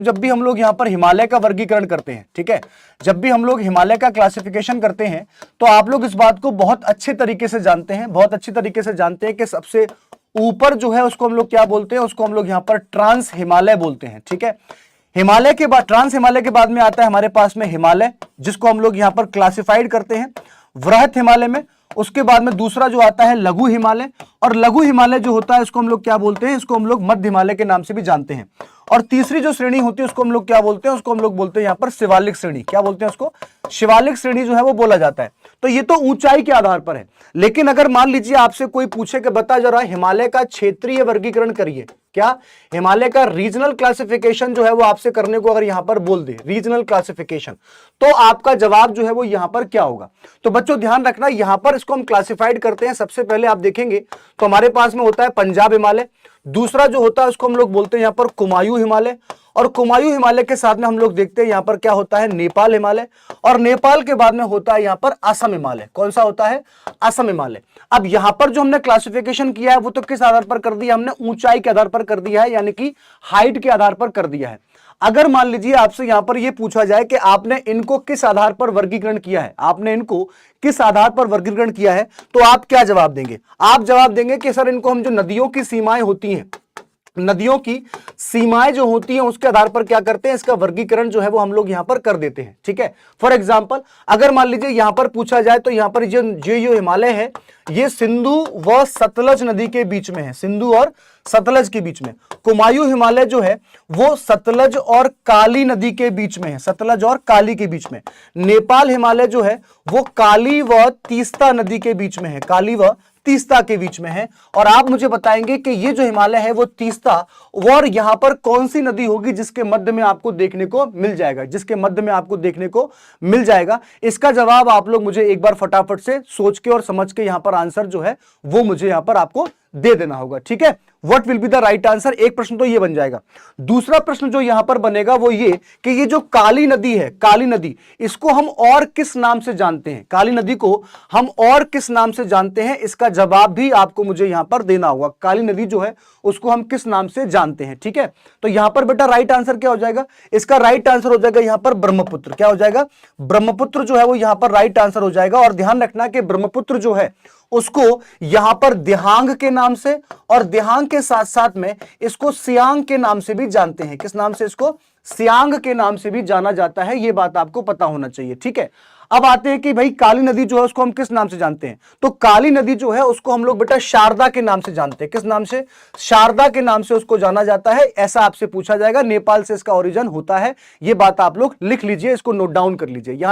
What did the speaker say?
जब भी हम लोग यहाँ पर हिमालय का वर्गीकरण करते हैं, ठीक है, जब भी हम लोग हिमालय का क्लासिफिकेशन करते हैं तो आप लोग इस बात को बहुत अच्छे तरीके से जानते हैं, बहुत अच्छी तरीके से जानते हैं कि सबसे ऊपर जो है उसको हम लोग क्या बोलते हैं, उसको हम लोग यहाँ पर ट्रांस हिमालय बोलते हैं, ठीक है। हिमालय के बाद, ट्रांस हिमालय के बाद में आता है हमारे पास में हिमालय, जिसको हम लोग यहाँ पर क्लासिफाइड करते हैं वृहत हिमालय में। उसके बाद में दूसरा जो आता है लघु हिमालय, और लघु हिमालय जो होता है इसको हम लोग क्या बोलते हैं, इसको हम लोग मध्य हिमालय के नाम से भी जानते हैं। और तीसरी जो श्रेणी होती है उसको हम लोग क्या बोलते हैं, उसको हम लोग बोलते हैं यहाँ पर शिवालिक श्रेणी। क्या बोलते हैं उसको? शिवालिक श्रेणी जो है वो बोला जाता है। तो ये तो ऊंचाई के आधार पर है, लेकिन अगर मान लीजिए आपसे कोई पूछे कि बता जरा हिमालय का क्षेत्रीय वर्गीकरण करिए, क्या हिमालय का रीजनल क्लासिफिकेशन जो है वो आपसे करने को अगर यहां पर बोल दे रीजनल क्लासिफिकेशन, तो आपका जवाब जो है वो यहां पर क्या होगा? तो बच्चों ध्यान रखना, यहां पर इसको हम क्लासिफाइड करते हैं। सबसे पहले आप देखेंगे तो हमारे पास में होता है पंजाब हिमालय, दूसरा जो होता है उसको हम लोग बोलते हैं यहां पर कुमायूं हिमालय, और कुमायूं हिमालय के साथ में हम लोग देखते हैं यहां पर क्या होता है, नेपाल हिमालय, और नेपाल के बाद में होता है यहां पर असम हिमालय। कौन सा होता है? असम हिमालय। अब यहां पर जो हमने क्लासिफिकेशन किया है वो तो किस आधार पर कर दिया हमने? ऊंचाई के आधार पर कर दिया है, यानी कि हाइट के आधार पर कर दिया है। अगर मान लीजिए आपसे यहां पर यह पूछा जाए कि आपने इनको किस आधार पर वर्गीकरण किया है, आपने इनको किस आधार पर वर्गीकरण किया है, तो आप क्या जवाब देंगे? आप जवाब देंगे कि सर इनको हम जो नदियों की सीमाएं होती हैं, नदियों की सीमाएं जो होती हैं उसके आधार पर क्या करते हैं, इसका वर्गीकरण जो है वो हम लोग यहां पर कर देते हैं, ठीक है। फॉर एग्जांपल अगर मान लीजिए यहां पर पूछा जाए तो यहां पर जो हिमालय है ये सिंधु व सतलज नदी के बीच में है, सिंधु और सतलज के बीच में। कुमायूं हिमालय जो है वो सतलज और काली नदी के बीच में है, सतलज और काली के बीच में। नेपाल हिमालय जो है वो काली व तीस्ता नदी के बीच में है, काली व तीस्ता के बीच में है। और आप मुझे बताएंगे कि ये जो हिमालय है वो तीस्ता और यहां पर कौन सी नदी होगी जिसके मध्य में आपको देखने को मिल जाएगा, जिसके मध्य में आपको देखने को मिल जाएगा? इसका जवाब आप लोग मुझे एक बार फटाफट से सोच के और समझ के यहां पर आंसर जो है वो मुझे यहां पर आपको दे देना होगा, ठीक है। What will be the right answer? एक प्रश्न तो ये बन जाएगा। दूसरा प्रश्न जो यहां पर बनेगा वो ये कि ये जो काली नदी है, काली नदी, इसको हम और किस नाम से जानते हैं? काली नदी को हम और किस नाम से जानते हैं? इसका जवाब भी आपको मुझे यहां पर देना होगा। काली नदी जो है उसको हम किस नाम से जानते हैं, ठीक है। तो यहां पर बेटा राइट आंसर क्या हो जाएगा? इसका राइट आंसर हो जाएगा यहां पर ब्रह्मपुत्र। क्या हो जाएगा? ब्रह्मपुत्र जो है वो यहां पर राइट आंसर हो जाएगा। और ध्यान रखना कि ब्रह्मपुत्र जो है उसको यहां पर दिहांग के नाम से, और दिहांग के साथ साथ में इसको सियांग के नाम से भी जानते हैं। किस नाम से? इसको सियांग के नाम से भी जाना जाता है। यह बात आपको पता होना चाहिए, ठीक है। अब आते हैं कि भाई काली नदी जो है उसको हम किस नाम से जानते हैं? तो काली नदी जो है उसको हम लोग बेटा शारदा के नाम से जानते हैं। किस नाम से? शारदा के नाम से उसको जाना जाता है। ऐसा आपसे पूछा जाएगा। नेपाल से इसका ओरिजिन होता है। यह बात आप लोग लिख लीजिए, इसको नोट डाउन कर लीजिए। यहां